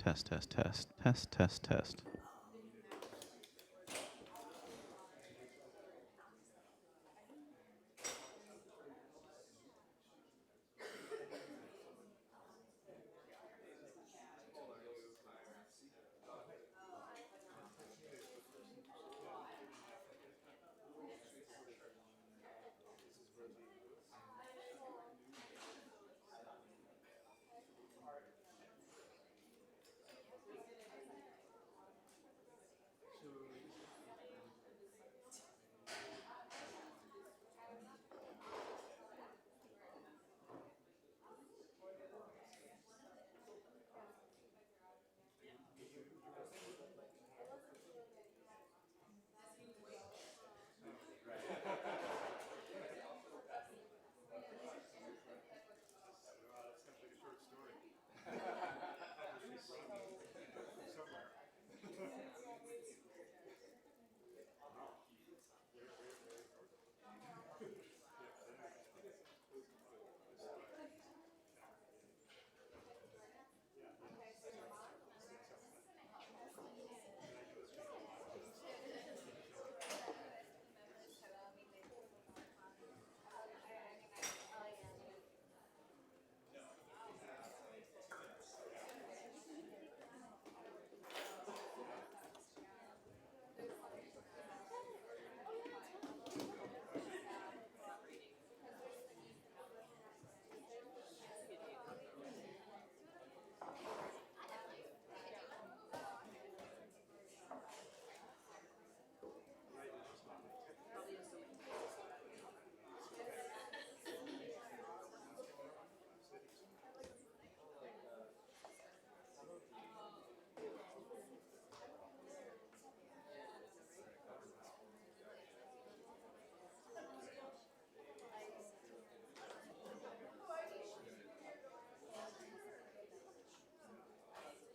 Test, test, test, test, test, test.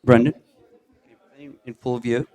Brendan, in full view.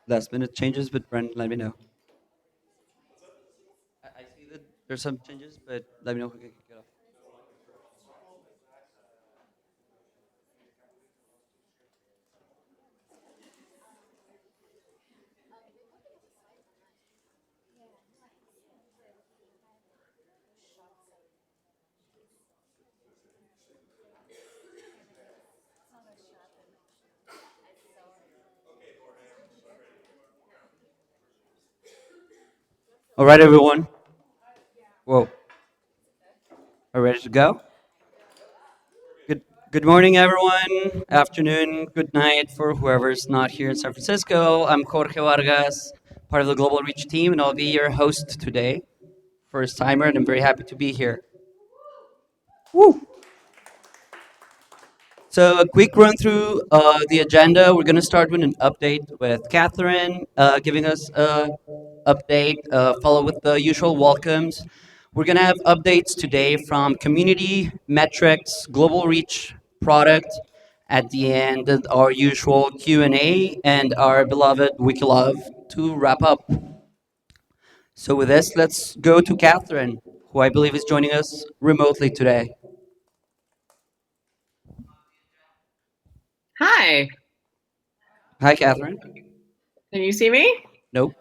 Last minute changes, but Brendan, let me know. I see that there's some changes, but let me know if we can kick it off. All right, everyone. Whoa. Are we ready to go? Good. Good morning, everyone. Afternoon. Good night for whoever's not here in San Francisco. I'm Jorge Vargas, part of the Global Reach team, and I'll be your host today. First timer, and I'm very happy to be here. Woo! So a quick run through the agenda. We're going to start with an update with Catherine, giving us a update, follow with the usual welcomes. We're going to have updates today from community, metrics, global reach, product. At the end, our usual Q&A and our beloved Wikilove to wrap up. So with this, let's go to Catherine, who I believe is joining us remotely today. Hi. Hi, Catherine. Can you see me? Nope.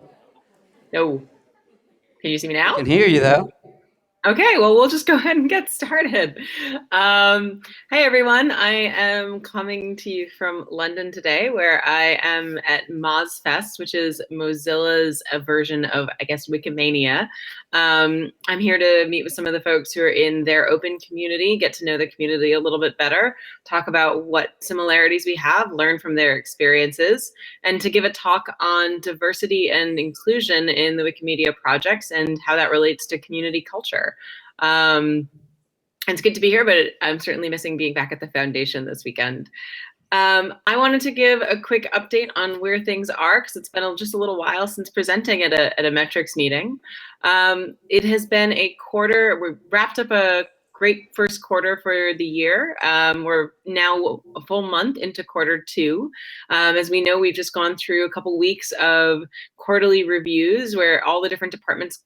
No. Can you see me now? I can hear you though. Okay, well, we'll just go ahead and get started. Hey, everyone. I am coming to you from London today, where I am at MozFest, which is Mozilla's version of, I guess, Wikimania. I'm here to meet with some of the folks who are in their open community, get to know the community a little bit better, talk about what similarities we have, learn from their experiences, and to give a talk on diversity and inclusion in the Wikimedia projects and how that relates to community culture. Um, it's good to be here, but I'm certainly missing being back at the foundation this weekend. I wanted to give a quick update on where things are because it's been just a little while since presenting at a metrics meeting. It has been a quarter. We wrapped up a great first quarter for the year. We're now a full month into quarter two. As we know, we've just gone through a couple weeks of quarterly reviews where all the different departments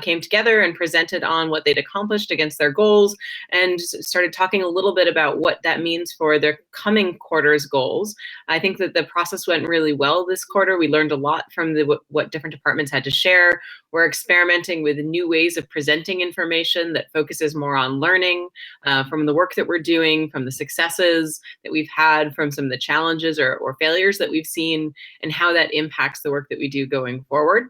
came together and presented on what they'd accomplished against their goals and started talking a little bit about what that means for their coming quarter's goals. I think that the process went really well this quarter. We learned a lot from what different departments had to share. We're experimenting with new ways of presenting information that focuses more on learning from the work that we're doing, from the successes that we've had, from some of the challenges or failures that we've seen, and how that impacts the work that we do going forward.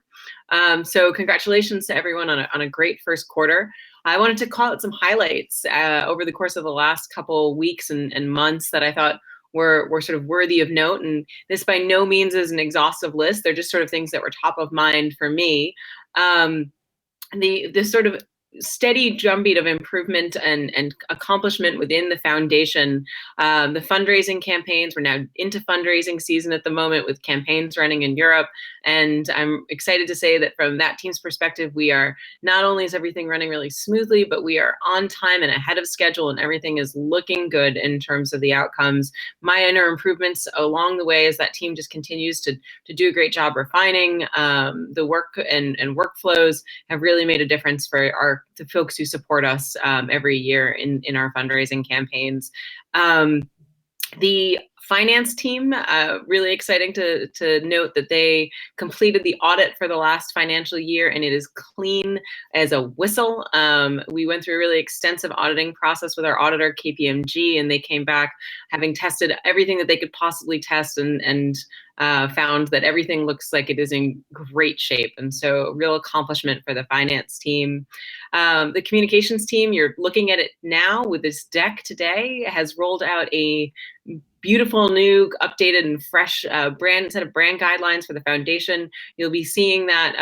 So congratulations to everyone on a great first quarter. I wanted to call out some highlights over the course of the last couple weeks and months that I thought were sort of worthy of note. And this by no means is an exhaustive list. They're just sort of things that were top of mind for me. The sort of steady drumbeat of improvement and accomplishment within the foundation. The fundraising campaigns, we're now into fundraising season at the moment with campaigns running in Europe. And I'm excited to say that from that team's perspective, we are not only is everything running really smoothly, but we are on time and ahead of schedule, and everything is looking good in terms of the outcomes. Minor improvements along the way as that team just continues to do a great job refining the work and workflows have really made a difference for the folks who support us every year in our fundraising campaigns. The finance team, really exciting to note that they completed the audit for the last financial year and it is clean as a whistle. We went through a really extensive auditing process with our auditor, KPMG, and they came back having tested everything that they could possibly test and found that everything looks like it is in great shape. And so real accomplishment for the finance team. The communications team, you're looking at it now with this deck today, has rolled out a beautiful new updated and fresh set of brand guidelines for the foundation. You'll be seeing that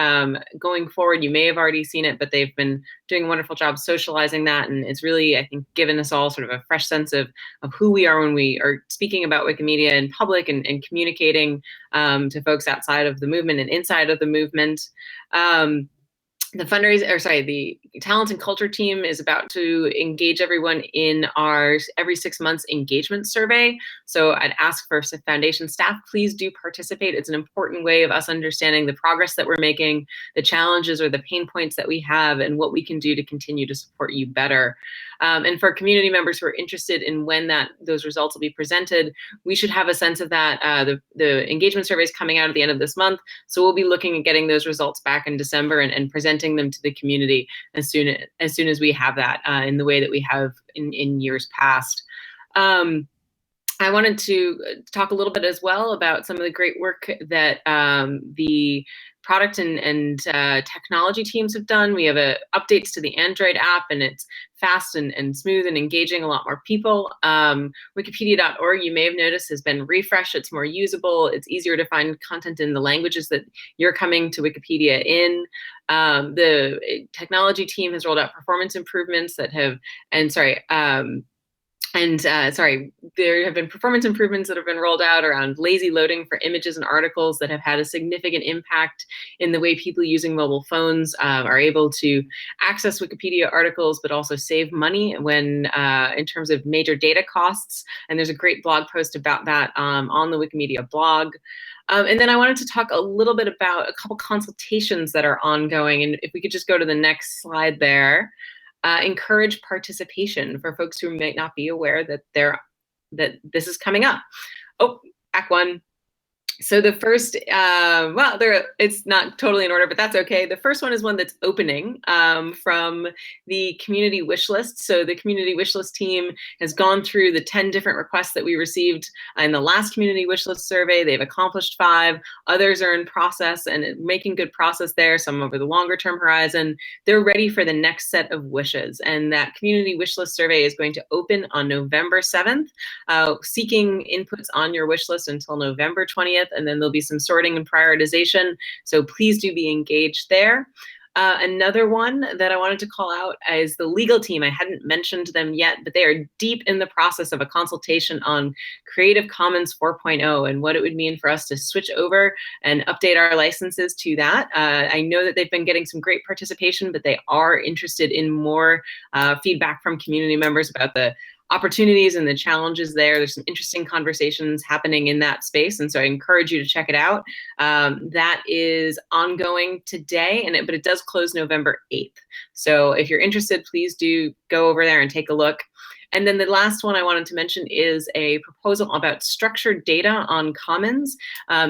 going forward. You may have already seen it, but they've been doing a wonderful job socializing that, and it's really, I think, given us all sort of a fresh sense of who we are when we are speaking about Wikimedia in public and communicating to folks outside of the movement and inside of the movement. The talent and culture team is about to engage everyone in our every 6 months engagement survey. So I'd ask for foundation staff, please do participate. It's an important way of us understanding the progress that we're making, the challenges or the pain points that we have, and what we can do to continue to support you better. And for community members who are interested in when those results will be presented, we should have a sense of that. The engagement survey is coming out at the end of this month, so we'll be looking at getting those results back in December and presenting them to the community as soon as we have that in the way that we have in years past. I wanted to talk a little bit as well about some of the great work that the product and technology teams have done. We have updates to the Android app, and it's fast and smooth and engaging a lot more people. Wikipedia.org, you may have noticed, has been refreshed. It's more usable. It's easier to find content in the languages that you're coming to Wikipedia in. The technology team has rolled out performance improvements that have, there have been performance improvements that have been rolled out around lazy loading for images and articles that have had a significant impact in the way people using mobile phones are able to access Wikipedia articles, but also save money when in terms of major data costs. And there's a great blog post about that on the Wikimedia blog. And then I wanted to talk a little bit about a couple consultations that are ongoing. And if we could just go to the next slide there. Encourage participation for folks who might not be aware that this is coming up. Oh, back one. So the first, well, it's not totally in order, but that's okay. The first one is one that's opening from the community wish list. So the community wish list team has gone through the 10 different requests that we received in the last community wish list survey. They've accomplished 5. Others are in process and making good process there, some over the longer term horizon. They're ready for the next set of wishes. And that community wish list survey is going to open on November 7th, seeking inputs on your wish list until November 20th, and then there'll be some sorting and prioritization. So please do be engaged there. Another one that I wanted to call out is the legal team. I hadn't mentioned them yet, but they are deep in the process of a consultation on Creative Commons 4.0 and what it would mean for us to switch over and update our licenses to that. I know that they've been getting some great participation, but they are interested in more feedback from community members about the opportunities and the challenges there. There's some interesting conversations happening in that space, and so I encourage you to check it out. That is ongoing today, but it does close November 8th. So if you're interested, please do go over there and take a look. And then the last one I wanted to mention is a proposal about structured data on Commons,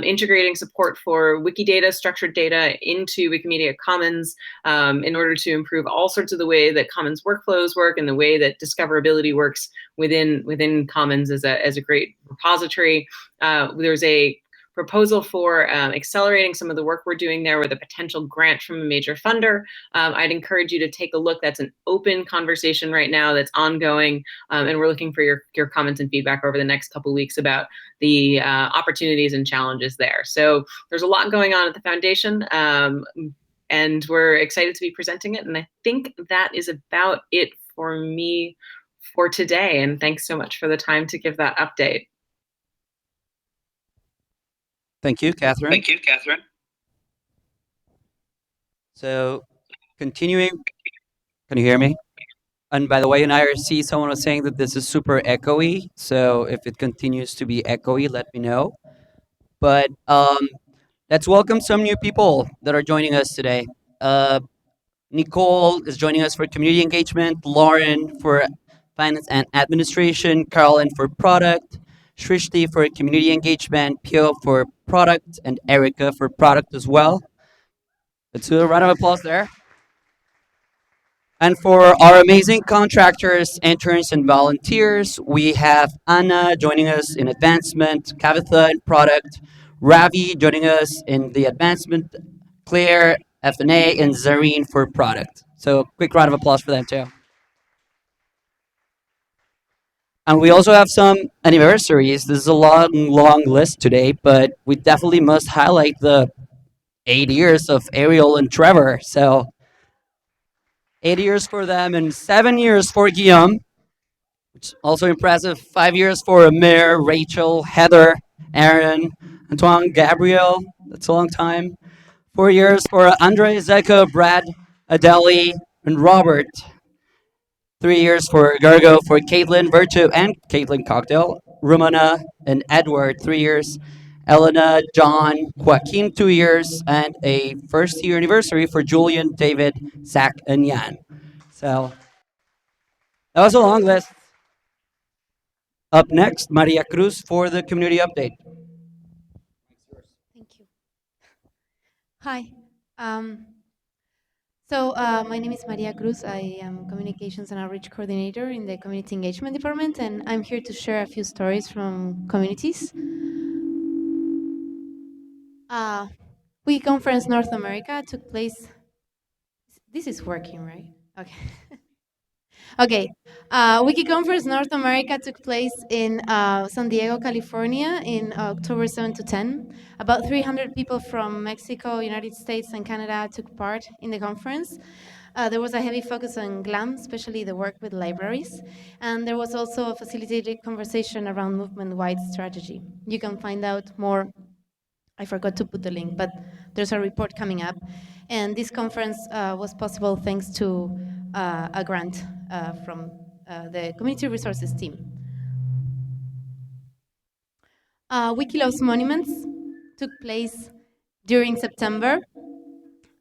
integrating support for Wikidata, structured data into Wikimedia Commons in order to improve all sorts of the way that Commons workflows work and the way that discoverability works within Commons as a great repository. There's a proposal for accelerating some of the work we're doing there with a potential grant from a major funder. I'd encourage you to take a look. That's an open conversation right now that's ongoing, and we're looking for your comments and feedback over the next couple of weeks about the opportunities and challenges there. So there's a lot going on at the foundation, and we're excited to be presenting it. And I think that is about it for me for today. And thanks so much for the time to give that update. Thank you, Catherine. Thank you, Catherine. So, continuing, can you hear me? And by the way, in IRC, someone was saying that this is super echoey. So if it continues to be echoey, let me know. But let's welcome some new people that are joining us today. Nicole is joining us for community engagement, Lauren for finance and administration, Carolyn for product, Shrishti for community engagement, Pio for product, and Erica for product as well. Let's do a round of applause there. And for our amazing contractors, interns, and volunteers, we have Anna joining us in advancement, Kavitha in product, Ravi joining us in the advancement, Claire, FNA, and Zareen for product. So quick round of applause for them too. And we also have some anniversaries. This is a long, long list today, but we definitely must highlight the 8 years of Ariel and Trevor. So 8 years for them and 7 years for Guillaume, which is also impressive. 5 years for Amir, Rachel, Heather, Aaron, Antoine, Gabriel. That's a long time. 4 years for Andre, Zeka, Brad, Adeli, and Robert. 3 years for Gargo, for Caitlin, Virtue, and Caitlin Cocktail. Rumana and Edward, 3 years. Elena, John, Joaquin, 2 years, and a first year anniversary for Julian, David, Zach, and Jan. So that was a long list. Up next, Maria Cruz for the community update. Thank you. Hi. My name is Maria Cruz. I am Communications and Outreach Coordinator in the Community Engagement Department, and I'm here to share a few stories from communities. Wiki Conference North America took place. This is working, right? Okay. Okay. Wiki Conference North America took place in San Diego, California in October 7 to 10. About 300 people from Mexico, United States, and Canada took part in the conference. There was a heavy focus on GLAM, especially the work with libraries. And there was also a facilitated conversation around movement-wide strategy. You can find out more. I forgot to put the link, but there's a report coming up. And this conference was possible thanks to a grant from the Community Resources team. Wikilove's Monuments took place during September.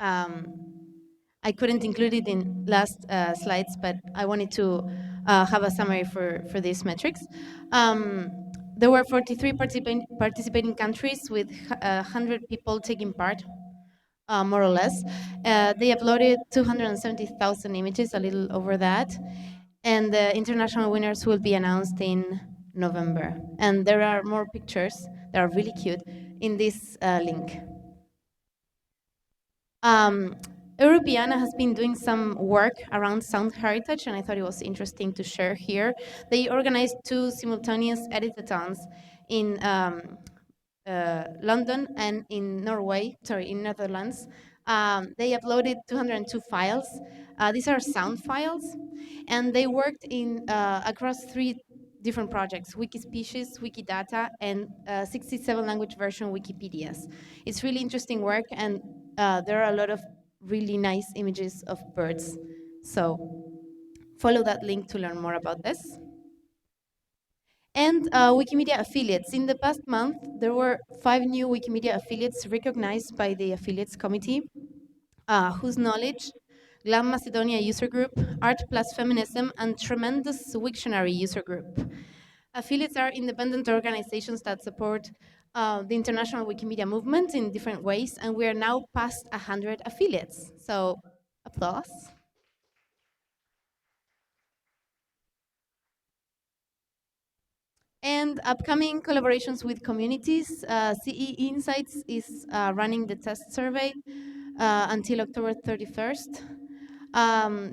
I couldn't include it in last slides, but I wanted to have a summary for these metrics. There were 43 participating countries with 100 people taking part, more or less. They uploaded 270,000 images, a little over that. And the international winners will be announced in November. And there are more pictures that are really cute in this link. Ljubljana has been doing some work around sound heritage, and I thought it was interesting to share here. They organized 2 simultaneous editathons in London and in in Netherlands. They uploaded 202 files. These are sound files, and they worked in across 3 different projects: Wikispecies, Wikidata, and 67 language version Wikipedias. It's really interesting work, and there are a lot of really nice images of birds. So follow that link to learn more about this. And Wikimedia affiliates. In the past month, there were 5 new Wikimedia affiliates recognized by the affiliates committee, whose knowledge, Glam Macedonia user group, Art Plus Feminism, and Tremendous Wiktionary user group. Affiliates are independent organizations that support the international Wikimedia movement in different ways, and we are now past 100 affiliates. So, applause. And upcoming collaborations with communities. CE Insights is running the test survey until October 31st.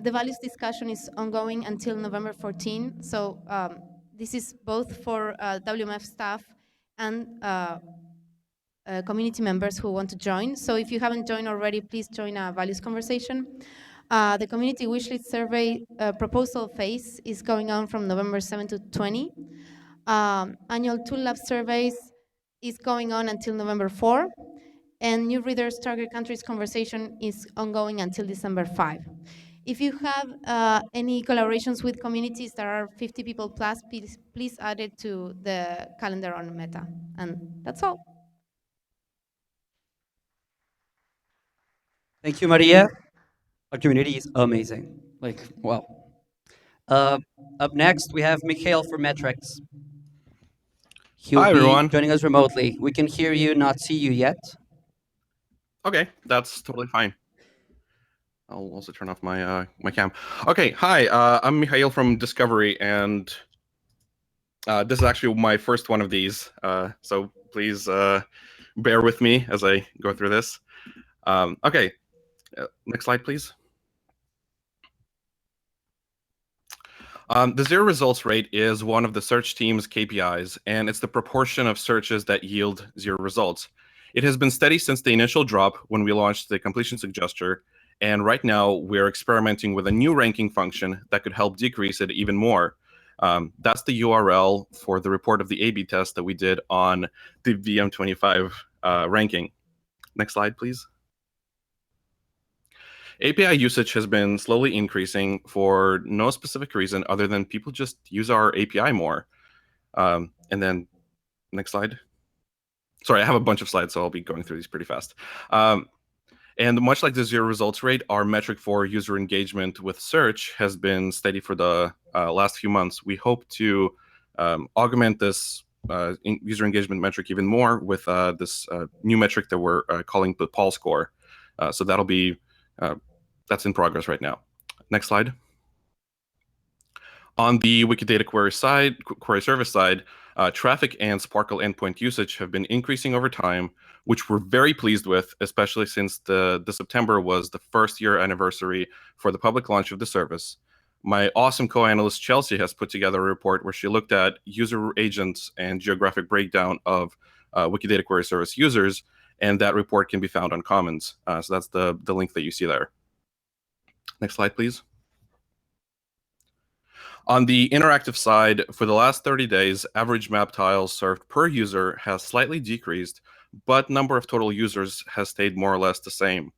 The values discussion is ongoing until November 14. So this is both for WMF staff and community members who want to join. So if you haven't joined already, please join a values conversation. The community wishlist survey proposal phase is going on from November 7 to 20. Annual tool lab surveys is going on until November 4. And new readers target countries conversation is ongoing until December 5. If you have any collaborations with communities that are 50 people plus, please add it to the calendar on Meta. And that's all. Thank you, Maria. Our community is amazing. Like, wow. Up next, we have Mikhail for Metrics. He'll Hi, be everyone. joining us remotely. We can hear you, not see you yet. Okay, that's totally fine. I'll also turn off my my cam. Okay, hi, I'm Mikhail from Discovery, and this is actually my first one of these, so please bear with me as I go through this. Okay, next slide, please. The zero results rate is one of the search team's KPIs, and it's the proportion of searches that yield 0 results. It has been steady since the initial drop when we launched the completion suggester, and right now we're experimenting with a new ranking function that could help decrease it even more. That's the URL for the report of the A/B test that we did on the VM25 ranking. Next slide, please. API usage has been slowly increasing for no specific reason other than people just use our API more. And then next slide. Sorry, I have a bunch of slides, so I'll be going through these pretty fast. And much like the 0 results rate, our metric for user engagement with search has been steady for the last few months. We hope to augment this user engagement metric even more with this new metric that we're calling the Paul score. So that'll be that's in progress right now. Next slide. On the Wikidata query service side, traffic and Sparkle endpoint usage have been increasing over time, which we're very pleased with, especially since the September was the first year anniversary for the public launch of the service. My awesome co-analyst Chelsea has put together a report where she looked at user agents and geographic breakdown of Wikidata query service users, and that report can be found on Commons. So that's the link that you see there. Next slide, please. On the interactive side, for the last 30 days, average map tiles served per user has slightly decreased, but number of total users has stayed more or less the same.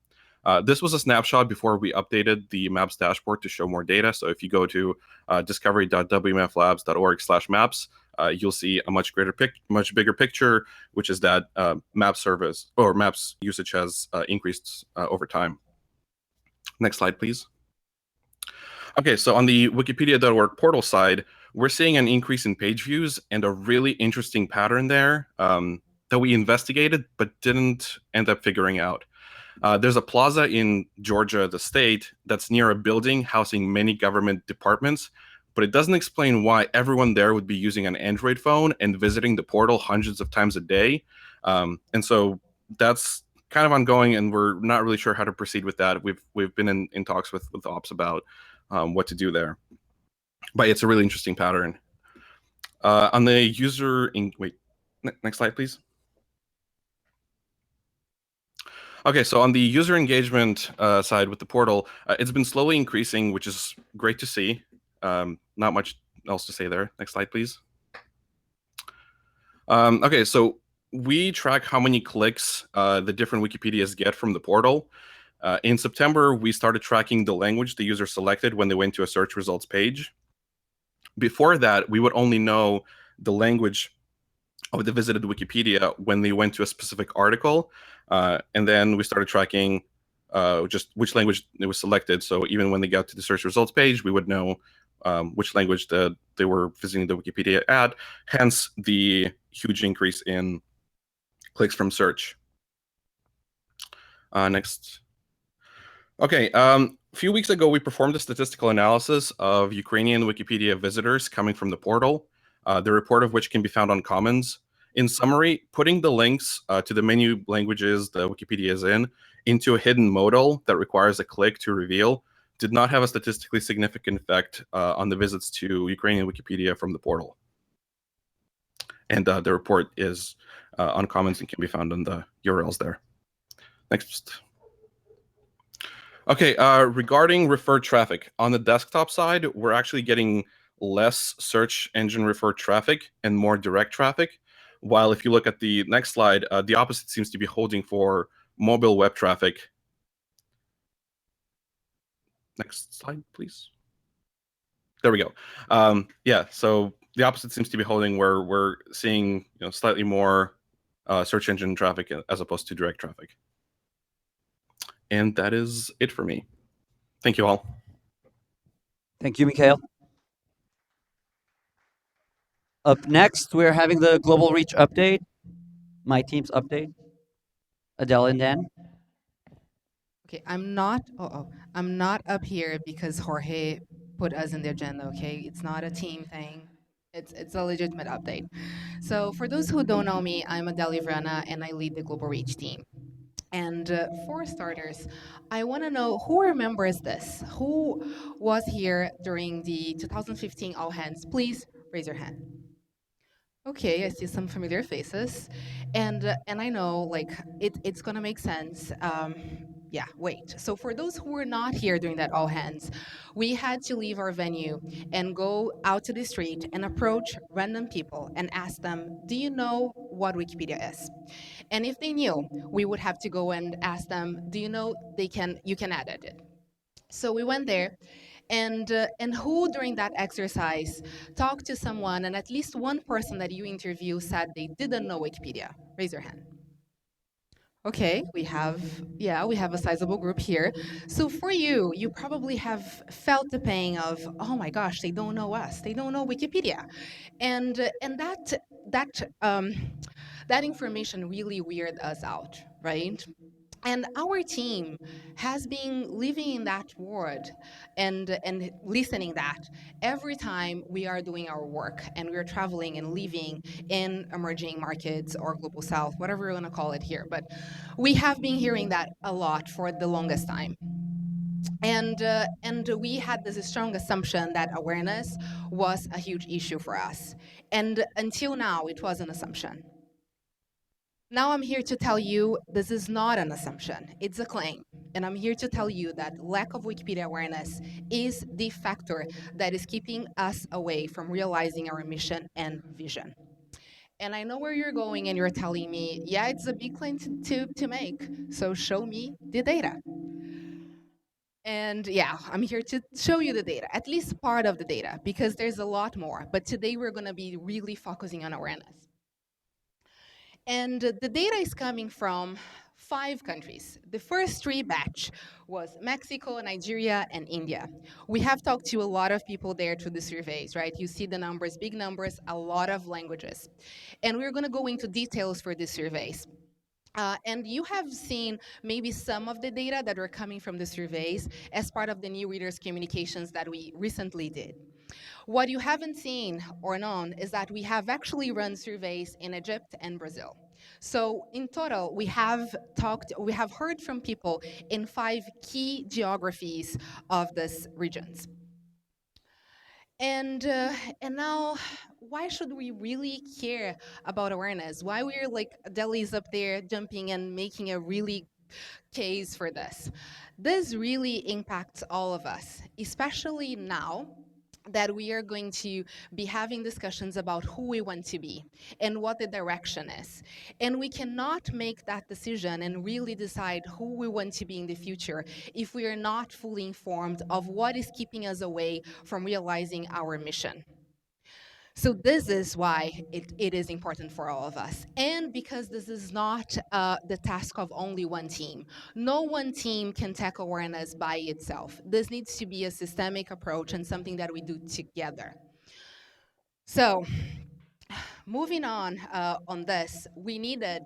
This was a snapshot before we updated the maps dashboard to show more data. So if you go to discovery.wmflabs.org/maps, you'll see a much bigger picture, which is that map service or maps usage has increased over time. Next slide, please. Okay, so on the wikipedia.org portal side, we're seeing an increase in page views and a really interesting pattern there that we investigated but didn't end up figuring out. There's a plaza in Georgia, the state, that's near a building housing many government departments, but it doesn't explain why everyone there would be using an Android phone and visiting the portal hundreds of times a day. And so that's kind of ongoing, and we're not really sure how to proceed with that. We've been in talks with ops about what to do there, but it's a really interesting pattern. On the user next slide, please. Okay, so on the user engagement side with the portal, it's been slowly increasing, which is great to see. Not much else to say there. Next slide, please. Okay, so we track how many clicks the different Wikipedias get from the portal. In September, we started tracking the language the user selected when they went to a search results page. Before that, we would only know the language of the visited Wikipedia when they went to a specific article, and then we started tracking just which language it was selected. So even when they got to the search results page, we would know which language that they were visiting the Wikipedia at, hence the huge increase in clicks from search. Next. Okay, a few weeks ago, we performed a statistical analysis of Ukrainian Wikipedia visitors coming from the portal, the report of which can be found on Commons. In summary, putting the links to the menu languages the Wikipedia is in into a hidden modal that requires a click to reveal did not have a statistically significant effect on the visits to Ukrainian Wikipedia from the portal. And the report is on Commons and can be found in the URLs there. Next. Okay, regarding referred traffic, on the desktop side, we're actually getting less search engine referred traffic and more direct traffic. While if you look at the next slide, the opposite seems to be holding for mobile web traffic. Next slide, please. There we go. Yeah, so the opposite seems to be holding where we're seeing slightly more search engine traffic as opposed to direct traffic. And that is it for me. Thank you all. Thank you, Mikhail. Up next, we're having the Global Reach update, my team's update. Adele and Dan. Okay, I'm not up here because Jorge put us in the agenda, okay? It's not a team thing. It's a legitimate update. So for those who don't know me, I'm Adele Ljubljana and I lead the Global Reach team. And for starters, I want to know who remembers this? Who was here during the 2015 All Hands? Please raise your hand. Okay, I see some familiar faces, and I know like it's gonna make sense. Yeah, wait. So for those who were not here during that all hands, we had to leave our venue and go out to the street and approach random people and ask them, "Do you know what Wikipedia is?" And if they knew, we would have to go and ask them, "Do you know you can edit it?" So we went there, and who during that exercise talked to someone, and at least one person that you interview said they didn't know Wikipedia? Raise your hand. Okay, we have a sizable group here. So for you, you probably have felt the pain of, oh my gosh, they don't know us, they don't know Wikipedia, and that information really weirded us out, right? And our team has been living in that world and listening that every time we are doing our work and we're traveling and living in emerging markets or global south, whatever you want to call it here. But we have been hearing that a lot for the longest time. And we had this strong assumption that awareness was a huge issue for us. And until now, it was an assumption. Now I'm here to tell you this is not an assumption, it's a claim. And I'm here to tell you that lack of Wikipedia awareness is the factor that is keeping us away from realizing our mission and vision. And I know where you're going and you're telling me, yeah, it's a big claim to make, so show me the data. And yeah, I'm here to show you the data, at least part of the data, because there's a lot more. But today we're going to be really focusing on awareness. And the data is coming from 5 countries. The first 3 batch was Mexico, Nigeria, and India. We have talked to a lot of people there through the surveys, right? You see the numbers, big numbers, a lot of languages. And we're going to go into details for the surveys. And you have seen maybe some of the data that are coming from the surveys as part of the new readers communications that we recently did. What you haven't seen or known is that we have actually run surveys in Egypt and Brazil. So in total, we have heard from people in 5 key geographies of these regions. And now, why should we really care about awareness? Why we're like Delhi's up there jumping and making a really case for this? This really impacts all of us, especially now that we are going to be having discussions about who we want to be and what the direction is. And we cannot make that decision and really decide who we want to be in the future if we are not fully informed of what is keeping us away from realizing our mission. So this is why it is important for all of us. And because this is not the task of only one team. No one team can tackle awareness by itself. This needs to be a systemic approach and something that we do together. So moving on this, we needed,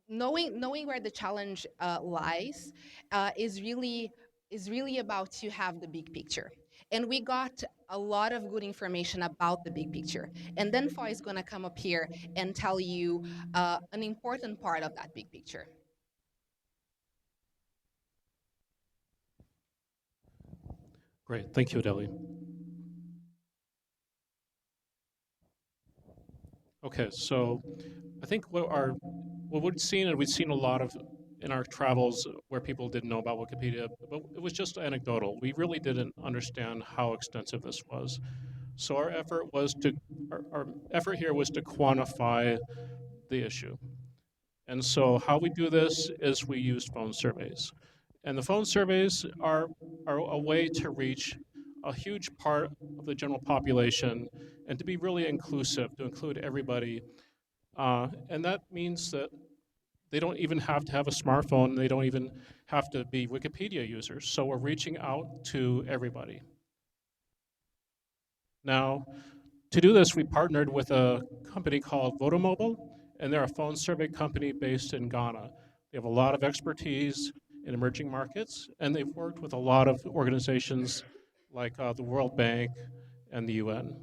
knowing where the challenge lies is really about to have the big picture. And we got a lot of good information about the big picture. And then Foy is going to come up here and tell you an important part of that big picture. Great, thank you, Adeli. Okay, so I think what we've seen, and we've seen a lot of in our travels where people didn't know about Wikipedia, but it was just anecdotal. We really didn't understand how extensive this was. So our effort here was to quantify the issue. And so how we do this is we use phone surveys. And the phone surveys are a way to reach a huge part of the general population and to be really inclusive, to include everybody. And that means that they don't even have to have a smartphone. They don't even have to be Wikipedia users. So we're reaching out to everybody. Now, to do this, we partnered with a company called Votomobile, and they're a phone survey company based in Ghana. They have a lot of expertise in emerging markets, and they've worked with a lot of organizations like the World Bank and the UN.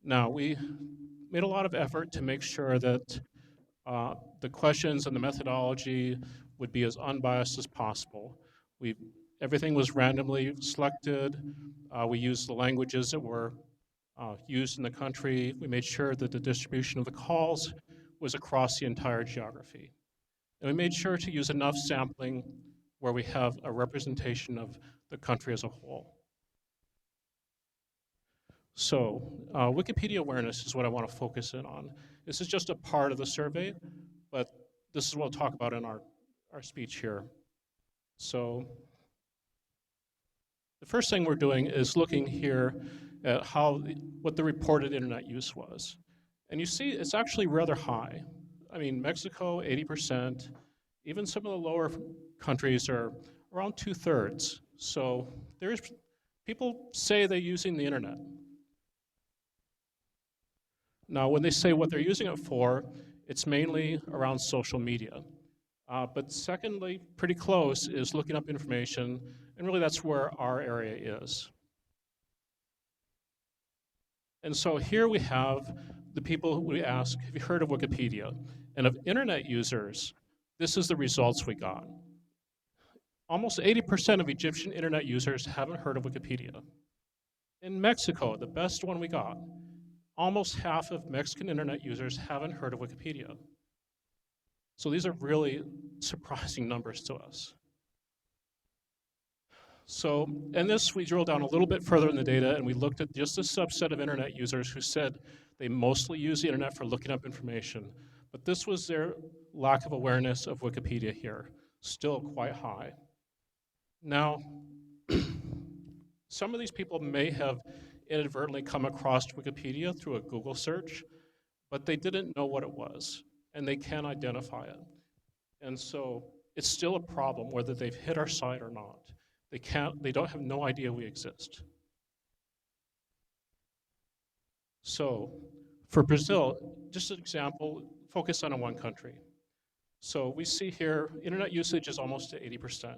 Now, we made a lot of effort to make sure that the questions and the methodology would be as unbiased as possible. Everything was randomly selected. We used the languages that were used in the country. We made sure that the distribution of the calls was across the entire geography. And we made sure to use enough sampling where we have a representation of the country as a whole. So Wikipedia awareness is what I want to focus in on. This is just a part of the survey, but this is what we'll talk about in our speech here. So the first thing we're doing is looking here at what the reported internet use was. And you see it's actually rather high. I mean, Mexico, 80%. Even some of the lower countries are around 2/3. So people say they're using the internet. Now, when they say what they're using it for, it's mainly around social media. But secondly, pretty close is looking up information, and really that's where our area is. And so here we have the people who we ask, have you heard of Wikipedia? And of internet users, this is the results we got. Almost 80% of Egyptian internet users haven't heard of Wikipedia. In Mexico, the best one we got, almost half of Mexican internet users haven't heard of Wikipedia. So these are really surprising numbers to us. So in this, we drilled down a little bit further in the data, and we looked at just a subset of internet users who said they mostly use the internet for looking up information. But this was their lack of awareness of Wikipedia here, still quite high. Now, some of these people may have inadvertently come across Wikipedia through a Google search, but they didn't know what it was. and they can't identify it. And so it's still a problem whether they've hit our site or not. They don't have no idea we exist. So for Brazil, just an example, focus on one country. So we see here, internet usage is almost to 80%.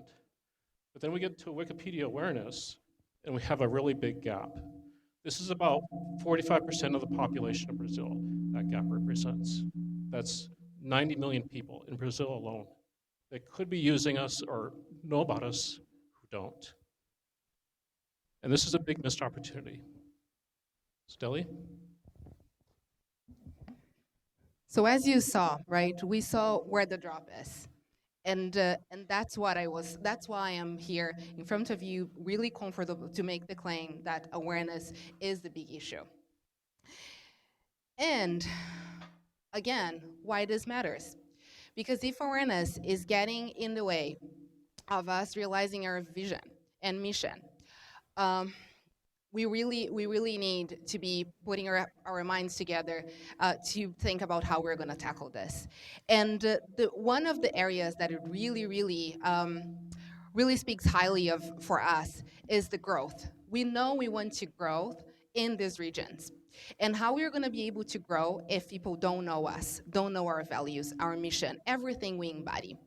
But then we get to Wikipedia awareness, and we have a really big gap. This is about 45% of the population of Brazil that gap represents. That's 90 million people in Brazil alone that could be using us or know about us who don't. And this is a big missed opportunity. Steli? So as you saw, right, we saw where the drop is. And that's why I'm here in front of you, really comfortable to make the claim that awareness is the big issue. And again, why this matters. Because if awareness is getting in the way of us realizing our vision and mission, we really need to be putting our minds together to think about how we're going to tackle this. And one of the areas that it really speaks highly of for us is the growth. We know we want to grow in these regions. And how we're going to be able to grow if people don't know us, don't know our values, our mission, everything we embody.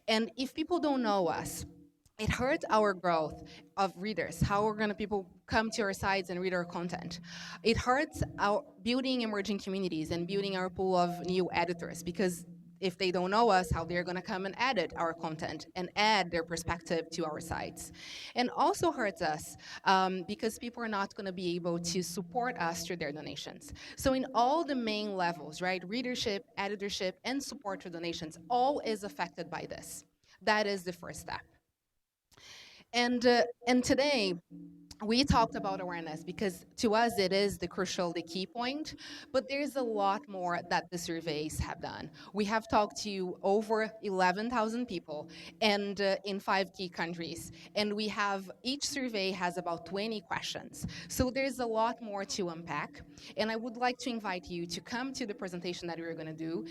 And if people don't know us, it hurts our growth of readers, how we're going to people come to our sites and read our content. It hurts our building emerging communities and building our pool of new editors, because if they don't know us, how they're going to come and edit our content and add their perspective to our sites. And also hurts us because people are not going to be able to support us through their donations. So in all the main levels, right, readership, editorship, and support through donations, all is affected by this. That is the first step. And today, we talked about awareness because to us it is the key point, but there's a lot more that the surveys have done. We have talked to over 11,000 people and in 5 key countries, and each survey has about 20 questions. So there's a lot more to unpack, and I would like to invite you to come to the presentation that we're going to do,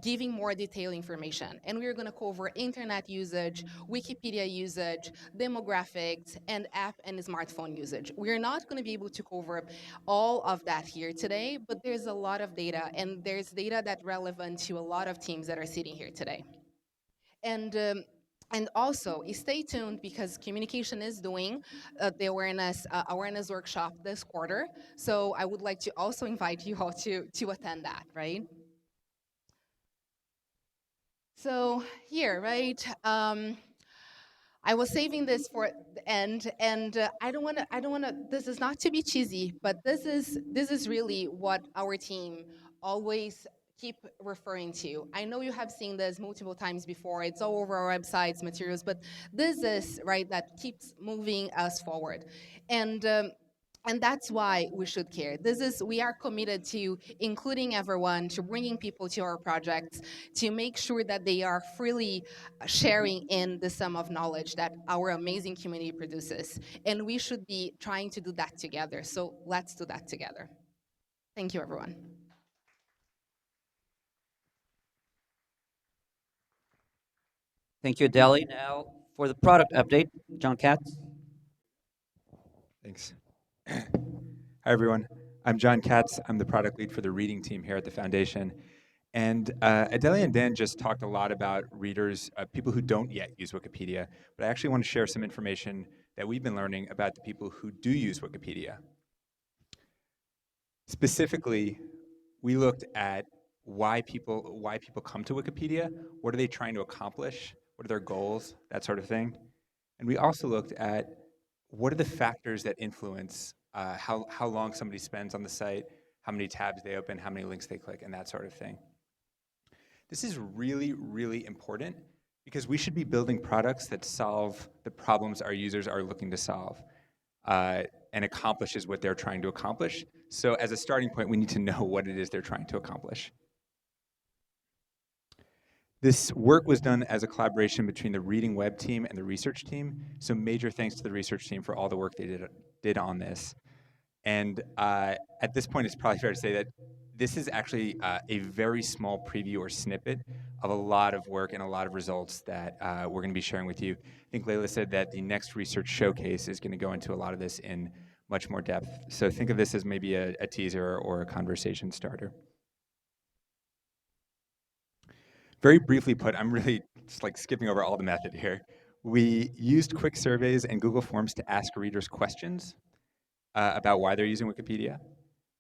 giving more detailed information. And we're going to cover internet usage, Wikipedia usage, demographics, and app and smartphone usage. We're not going to be able to cover all of that here today, but there's a lot of data, and there's data that's relevant to a lot of teams that are sitting here today. And also, stay tuned because communication is doing the awareness workshop this quarter. So I would like to also invite you all to attend that, right? So here, right? I was saving this for the end, and I don't want to. This is not to be cheesy, but this is really what our team always keep referring to. I know you have seen this multiple times before. It's all over our websites, materials, but this is right that keeps moving us forward, and that's why we should care. We are committed to including everyone, to bringing people to our projects, to make sure that they are freely sharing in the sum of knowledge that our amazing community produces. And we should be trying to do that together. So let's do that together. Thank you, everyone. Thank you, Adele. Now for the product update, John Katz. Thanks. Hi, everyone. I'm John Katz. I'm the product lead for the reading team here at the foundation. And Adele and Dan just talked a lot about readers, people who don't yet use Wikipedia. But I actually want to share some information that we've been learning about the people who do use Wikipedia. Specifically, we looked at why people come to Wikipedia. What are they trying to accomplish? What are their goals? That sort of thing. And we also looked at what are the factors that influence how long somebody spends on the site, how many tabs they open, how many links they click, and that sort of thing. This is really, really important because we should be building products that solve the problems our users are looking to solve and accomplishes what they're trying to accomplish. So as a starting point, we need to know what it is they're trying to accomplish. This work was done as a collaboration between the reading web team and the research team. So major thanks to the research team for all the work they did on this. And at this point, it's probably fair to say that this is actually a very small preview or snippet of a lot of work and a lot of results that we're going to be sharing with you. I think Layla said that the next research showcase is going to go into a lot of this in much more depth. So think of this as maybe a teaser or a conversation starter. Very briefly put, I'm really just like skipping over all the method here. We used quick surveys and Google Forms to ask readers questions about why they're using Wikipedia.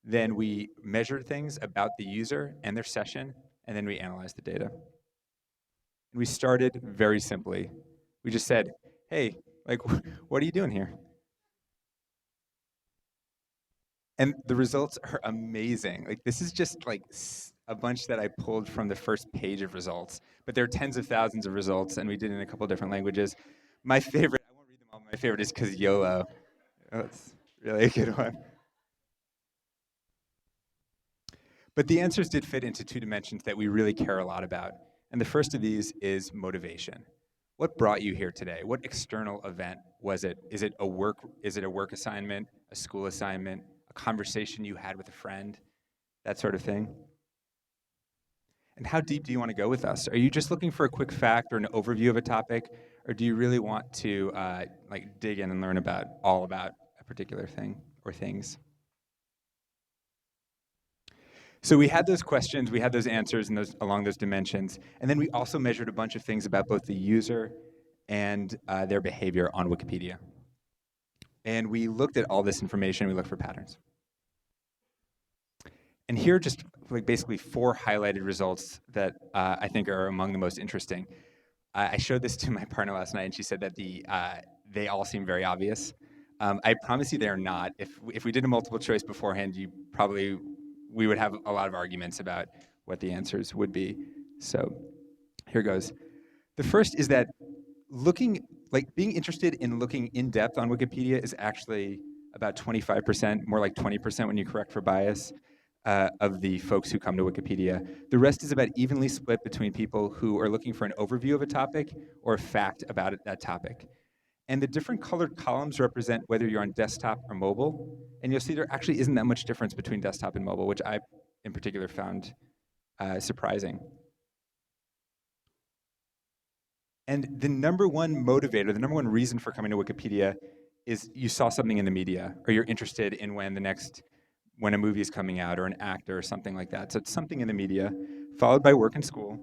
Then we measured things about the user and their session, and then we analyzed the data. And we started very simply. We just said, hey, like, what are you doing here? And the results are amazing. Like, this is just like a bunch that I pulled from the first page of results, but there are tens of thousands of results, and we did it in a couple different languages. My favorite, I won't read them all, my favorite is because YOLO. Oh, it's really a good one. But the answers did fit into two dimensions that we really care a lot about. And the first of these is motivation. What brought you here today? What external event was it? Is it a work assignment, a school assignment, a conversation you had with a friend, that sort of thing? And how deep do you want to go with us? Are you just looking for a quick fact or an overview of a topic, or do you really want to like dig in and learn all about a particular thing or things? So we had those questions, we had those answers along those dimensions, and then we also measured a bunch of things about both the user and their behavior on Wikipedia. And we looked at all this information, we looked for patterns. And here are just like basically 4 highlighted results that I think are among the most interesting. I showed this to my partner last night, and she said that they all seem very obvious. I promise you they are not. If we did a multiple choice beforehand, we would have a lot of arguments about what the answers would be. So here goes. The first is that being interested in looking in depth on Wikipedia is actually about 25%, more like 20% when you correct for bias, of the folks who come to Wikipedia. The rest is about evenly split between people who are looking for an overview of a topic or a fact about that topic. And the different colored columns represent whether you're on desktop or mobile. And you'll see there actually isn't that much difference between desktop and mobile, which I, in particular, found surprising. And the number one motivator, the number one reason for coming to Wikipedia is you saw something in the media, or you're interested in when a movie is coming out, or an actor, or something like that. So it's something in the media, followed by work and school,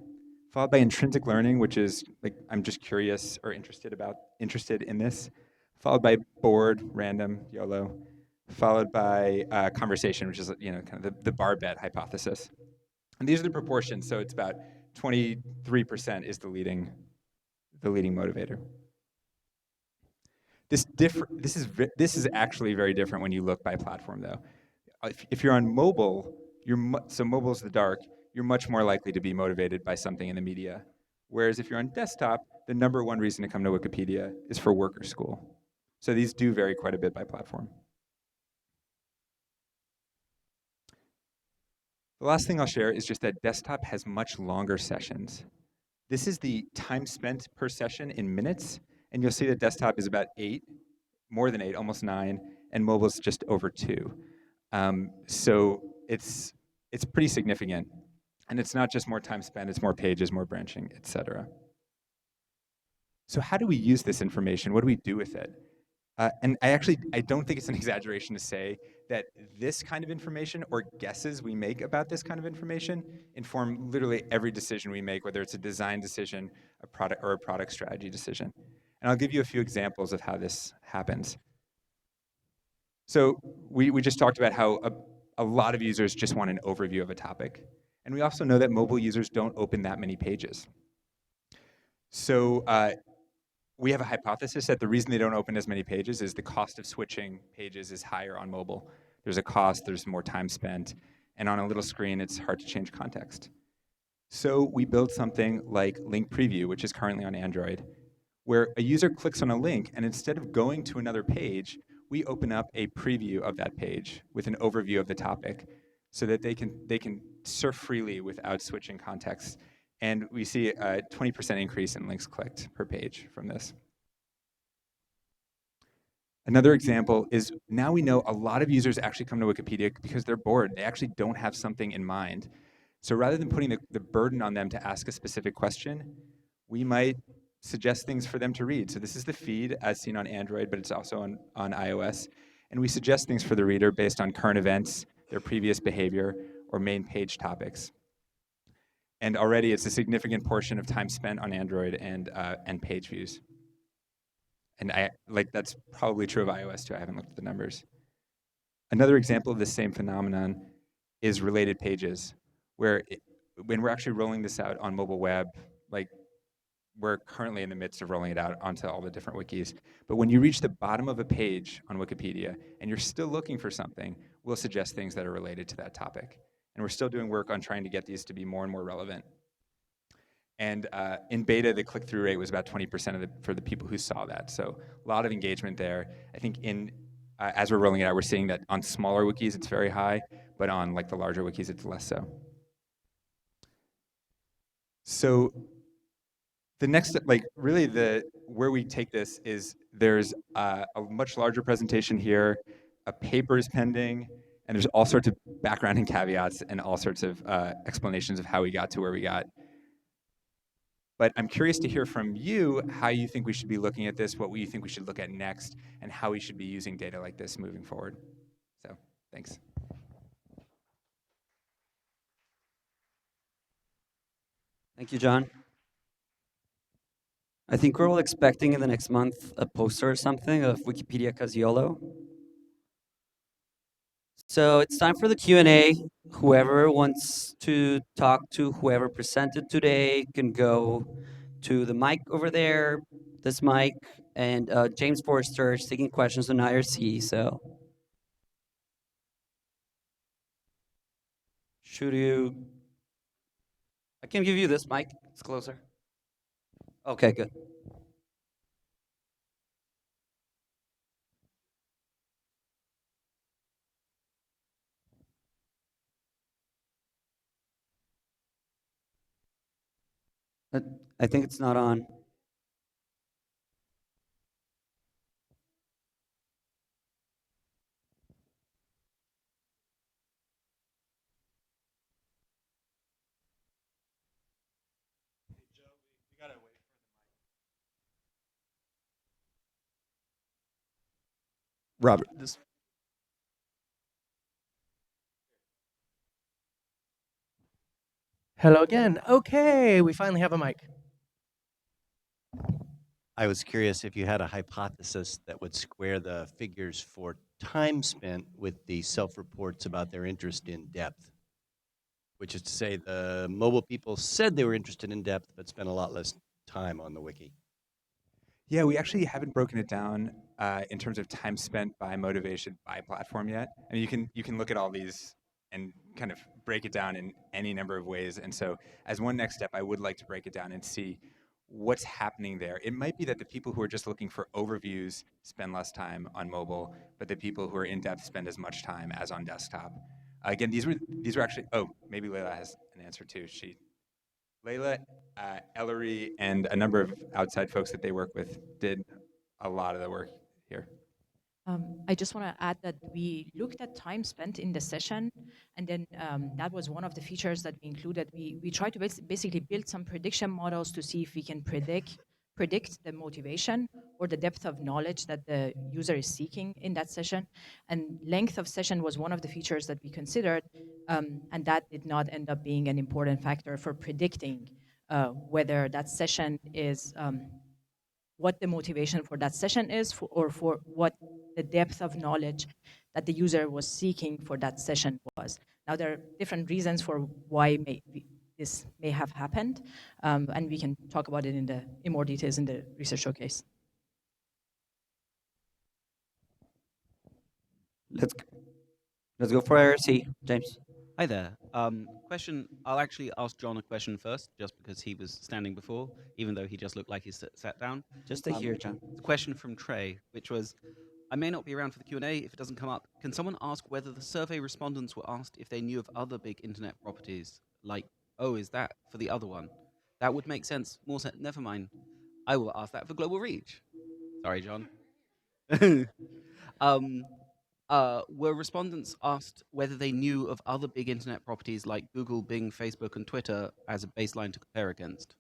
followed by intrinsic learning, which is like, I'm just curious or interested in this, followed by bored, random, YOLO, followed by conversation, which is kind of the bar bet hypothesis. And these are the proportions. So it's about 23% is the leading motivator. This is actually very different when you look by platform, though. If you're on mobile, so mobile's the dark, you're much more likely to be motivated by something in the media. Whereas if you're on desktop, the number one reason to come to Wikipedia is for work or school. So these do vary quite a bit by platform. The last thing I'll share is just that desktop has much longer sessions. This is the time spent per session in minutes, and you'll see that desktop is about 8, more than 8, almost 9, and mobile's just over 2. So it's pretty significant. And it's not just more time spent, it's more pages, more branching, etc. So how do we use this information? What do we do with it? And I don't think it's an exaggeration to say that this kind of information or guesses we make about this kind of information inform literally every decision we make, whether it's a design decision, a product strategy decision. And I'll give you a few examples of how this happens. So we just talked about how a lot of users just want an overview of a topic. And we also know that mobile users don't open that many pages. So we have a hypothesis that the reason they don't open as many pages is the cost of switching pages is higher on mobile. There's a cost, there's more time spent, and on a little screen, it's hard to change context. So we build something like Link Preview, which is currently on Android, where a user clicks on a link, and instead of going to another page, we open up a preview of that page with an overview of the topic so that they can surf freely without switching context. And we see a 20% increase in links clicked per page from this. Another example is now we know a lot of users actually come to Wikipedia because they're bored. They actually don't have something in mind. So rather than putting the burden on them to ask a specific question, we might suggest things for them to read. So this is the feed as seen on Android, but it's also on iOS. And we suggest things for the reader based on current events, their previous behavior, or main page topics. And already it's a significant portion of time spent on Android and page views. And that's probably true of iOS too. I haven't looked at the numbers. Another example of the same phenomenon is related pages, where when we're actually rolling this out on mobile web, like we're currently in the midst of rolling it out onto all the different wikis. But when you reach the bottom of a page on Wikipedia and you're still looking for something, we'll suggest things that are related to that topic. And we're still doing work on trying to get these to be more and more relevant. And in beta, the click-through rate was about 20% for the people who saw that. So a lot of engagement there. I think as we're rolling it out, we're seeing that on smaller wikis, it's very high, but on like the larger wikis, it's less so. So the next, really where we take this is there's a much larger presentation here, a paper is pending, and there's all sorts of background and caveats and all sorts of explanations of how we got to where we got. But I'm curious to hear from you how you think we should be looking at this, what you think we should look at next, and how we should be using data like this moving forward. So, thanks. Thank you, John. I think we're all expecting in the next month a poster or something of Wikipedia Casiolo. So it's time for the Q&A. Whoever wants to talk to whoever presented today can go to the mic over there, this mic, and James Forster is taking questions on IRC. So should you? I can give you this mic. It's closer. Okay, good. I think it's not on. Robert, Hello again. Okay, we finally have a mic. I was curious if you had a hypothesis that would square the figures for time spent with the self-reports about their interest in depth, which is to say the mobile people said they were interested in depth, but spent a lot less time on the wiki. Yeah, we actually haven't broken it down in terms of time spent by motivation by platform yet. I mean, you can look at all these and kind of break it down in any number of ways. And so as one next step, I would like to break it down and see what's happening there. It might be that the people who are just looking for overviews spend less time on mobile, but the people who are in depth spend as much time as on desktop. Again, these were actually, oh, maybe Leila has an answer too. Layla, Ellery, and a number of outside folks that they work with did a lot of the work here. I just want to add that we looked at time spent in the session, and then that was one of the features that we included. We tried to basically build some prediction models to see if we can predict the motivation or the depth of knowledge that the user is seeking in that session. And length of session was one of the features that we considered, and that did not end up being an important factor for predicting whether that session is what the motivation for that session is, or for what the depth of knowledge that the user was seeking for that session was. Now, there are different reasons for why this may have happened, and we can talk about it in more details in the research showcase. Let's go for IRC, James. Hi there. Question. I'll actually ask John a question first, just because he was standing before, even though he just looked like he sat down. Just to hear, John. It's a question from Trey, which was, I may not be around for the Q&A if it doesn't come up. Can someone ask whether the survey respondents were asked if they knew of other big internet properties? Like, oh, is that for the other one? That would make sense. More sense. Never mind. I will ask that for global reach. Sorry, John. um, were respondents asked whether they knew of other big internet properties like Google, Bing, Facebook, and Twitter as a baseline to compare against?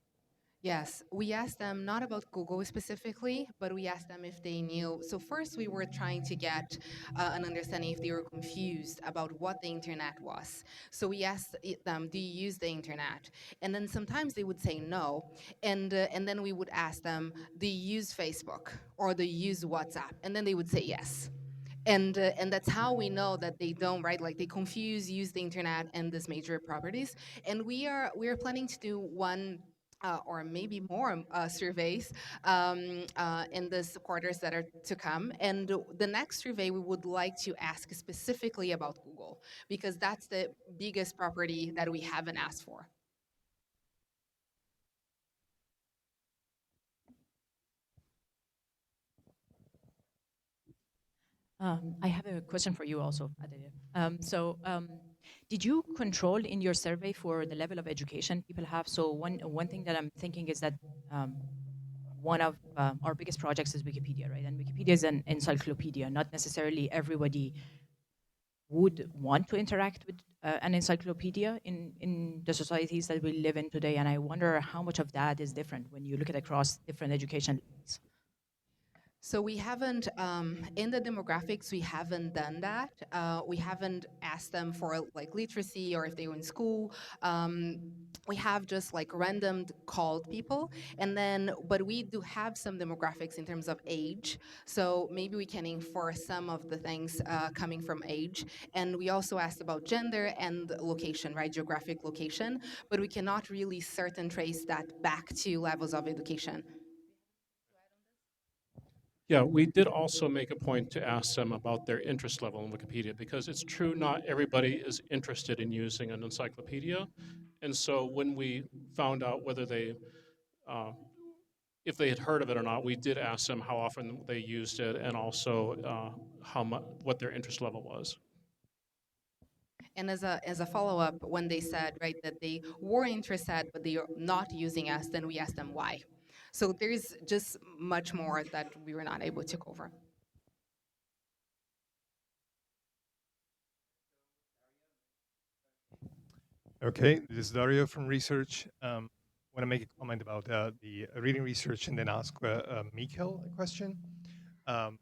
Yes, we asked them not about Google specifically, but we asked them if they knew. So first we were trying to get an understanding if they were confused about what the internet was. So we asked them, do you use the internet? And then sometimes they would say no. And then we would ask them, do you use Facebook or do you use WhatsApp? And then they would say yes. And that's how we know that they don't, right, like they confuse use the internet and these major properties. And we are planning to do one or maybe more surveys in the quarters that are to come. And the next survey we would like to ask specifically about Google, because that's the biggest property that we haven't asked for. I have a question for you also, Adelia. Did you control in your survey for the level of education people have? So one thing that I'm thinking is that one of our biggest projects is Wikipedia, right? And Wikipedia is an encyclopedia. Not necessarily everybody would want to interact with an encyclopedia in the societies that we live in today. And I wonder how much of that is different when you look at across different education levels. So we haven't, in the demographics, we haven't done that. We haven't asked them for like literacy or if they were in school. We have just like random called people. And then, but we do have some demographics in terms of age. So maybe we can infer some of the things coming from age. And we also asked about gender and location, right? Geographic location. But we cannot really certain trace that back to levels of education. Yeah, we did also make a point to ask them about their interest level in Wikipedia, because it's true not everybody is interested in using an encyclopedia. And so when we found out whether uh, if they had heard of it or not, we did ask them how often they used it and also what their interest level was. And as a follow up, when they said right that they were interested but they are not using us, then we asked them why. So there's just much more that we were not able to cover. Okay, this is Dario from research. Want to make a comment about the reading research and then ask Mikhail a question.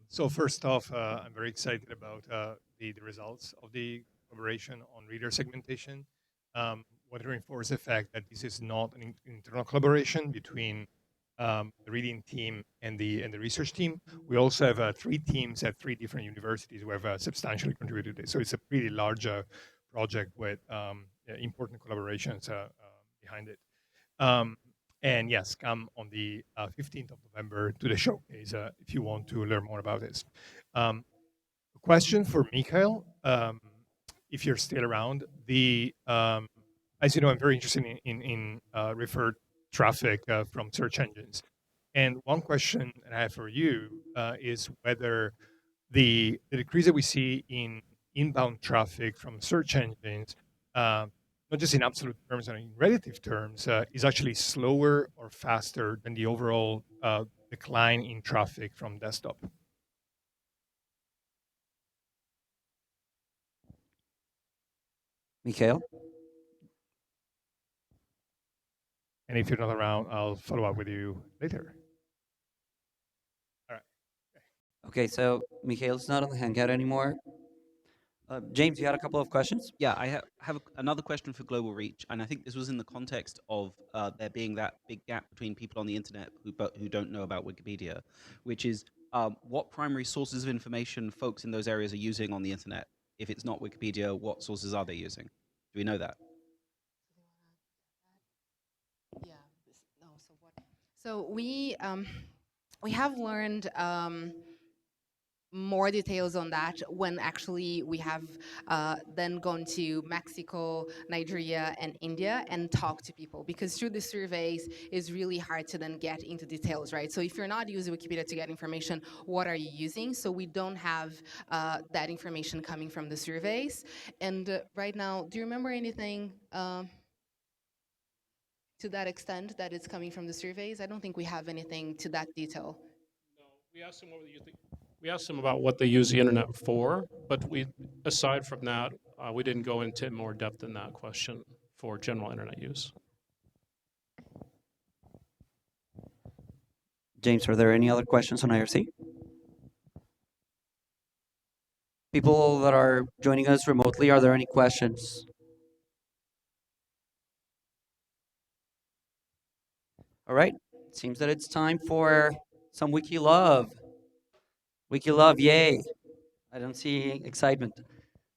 So first off, I'm very excited about the results of the collaboration on reader segmentation. Want to reinforce the fact that this is not an internal collaboration between the reading team and the research team. We also have three teams at three different universities who have substantially contributed to this. So it's a pretty large project with important collaborations behind it. And yes, come on the 15th of November to the showcase if you want to learn more about this. Question for Mikhail, if you're still around. As you know, I'm very interested in referred traffic from search engines. And one question that I have for you is whether the decrease that we see in inbound traffic from search engines, not just in absolute terms and in relative terms, is actually slower or faster than the overall decline in traffic from desktop. Mikhail? And if you're not around, I'll follow up with you later. All right. Okay, so Mikhail's not on the Hangout anymore. James, you had a couple of questions? Yeah, I have another question for Global Reach, and I think this was in the context of there being that big gap between people on the internet who don't know about Wikipedia, which is what primary sources of information folks in those areas are using on the internet. If it's not Wikipedia, what sources are they using? Do we know that? Yeah. No. So what? So we have learned more details on that when actually we have then gone to Mexico, Nigeria, and India and talked to people, because through the surveys it's really hard to then get into details, right? So if you're not using Wikipedia to get information, what are you using? So we don't have that information coming from the surveys. And right now, do you remember anything to that extent that it's coming from the surveys? I don't think we have anything to that detail. No, we asked them what you think. We asked them about what they use the internet for, but aside from that, we didn't go into more depth in that question for general internet use. James, are there any other questions on IRC? People that are joining us remotely, are there any questions? All right, seems that it's time for some Wiki Love. Wiki Love, yay. I don't see excitement.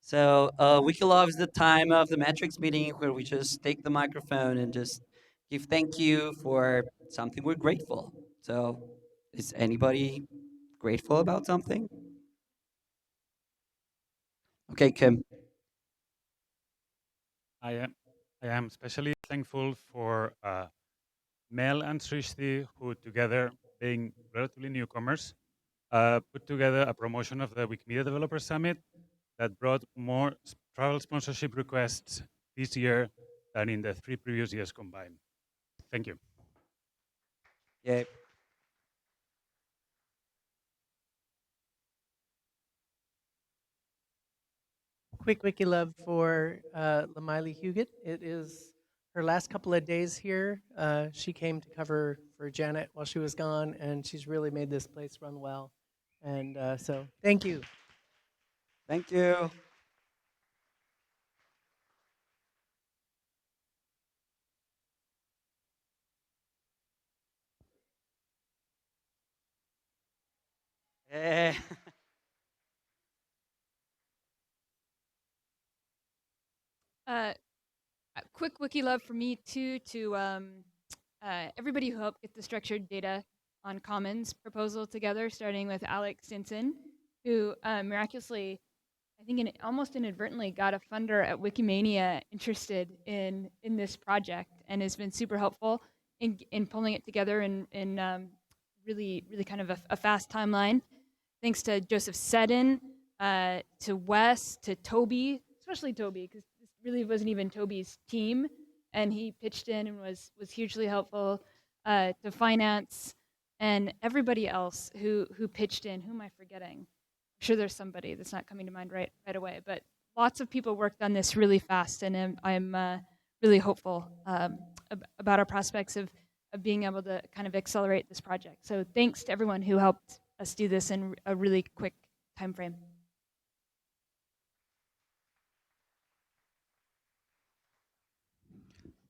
So Wiki Love is the time of the metrics meeting where we just take the microphone and just give thank you for something we're grateful. So is anybody grateful about something? Okay, Kim. I am especially thankful for Mel and Srishti, who together, being relatively newcomers, put together a promotion of the Wikimedia Developer Summit that brought more travel sponsorship requests this year than in the 3 previous years combined. Thank you. Yeah. Quick wiki love for Lamiley Huguet. It is her last couple of days here. She came to cover for Janet while she was gone, and she's really made this place run well. And so thank you. Thank you. Eh. A quick wiki love for me too to everybody who helped get the structured data on Commons proposal together, starting with Alex Stinson, who miraculously, I think almost inadvertently, got a funder at Wikimania interested in this project and has been super helpful in pulling it together in really kind of a fast timeline. Thanks to Joseph Seddon, to Wes, to Toby, especially Toby, because this really wasn't even Toby's team, and he pitched in and was hugely helpful, to finance and everybody else who pitched in. Who am I forgetting? I'm sure there's somebody that's not coming to mind right away, but lots of people worked on this really fast, and I'm really hopeful about our prospects of being able to kind of accelerate this project. So thanks to everyone who helped us do this in a really quick time frame.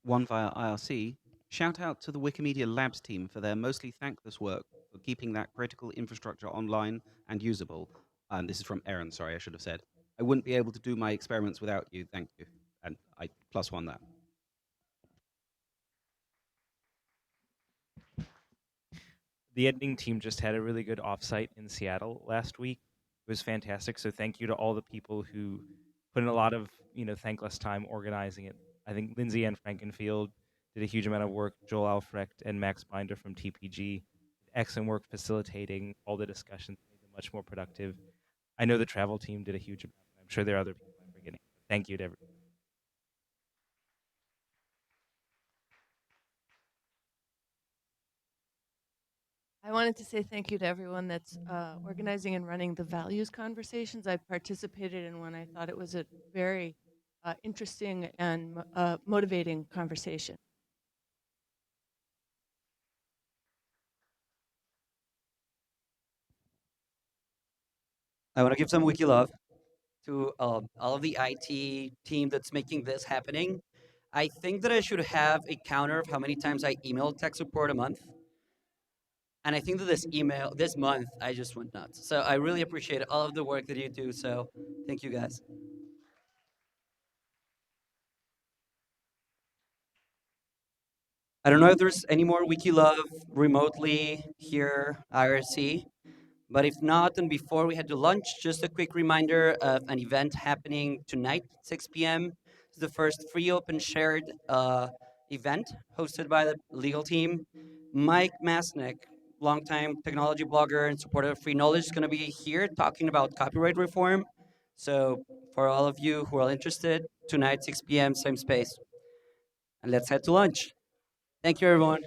One via IRC, shout out to the Wikimedia Labs team for their mostly thankless work for keeping that critical infrastructure online and usable. And this is from Aaron, sorry, I should have said. I wouldn't be able to do my experiments without you, thank you. And I +1 that. The editing team just had a really good offsite in Seattle last week. It was fantastic. So thank you to all the people who put in a lot of thankless time organizing it. I think Lindsay Ann Frankenfield did a huge amount of work. Joel Alfrecht and Max Binder from TPG, excellent work facilitating all the discussions, made them much more productive. I know the travel team did a huge amount. I'm sure there are other people I'm forgetting. Thank you to everyone. I wanted to say thank you to everyone that's organizing and running the values conversations. I participated in one. I thought it was a very interesting and motivating conversation. I want to give some wiki love to all of the IT team that's making this happening. I think that I should have a counter of how many times I email tech support a month. And I think that this month, I just went nuts. So I really appreciate all of the work that you do. So thank you guys. I don't know if there's any more wiki love remotely here, IRC. But if not, and before we head to lunch, just a quick reminder of an event happening tonight, 6 p.m. It's the first free open shared event hosted by the legal team. Mike Masnick, longtime technology blogger and supporter of free knowledge, is going to be here talking about copyright reform. So for all of you who are interested, tonight, 6 p.m., same space. And let's head to lunch. Thank you, everyone.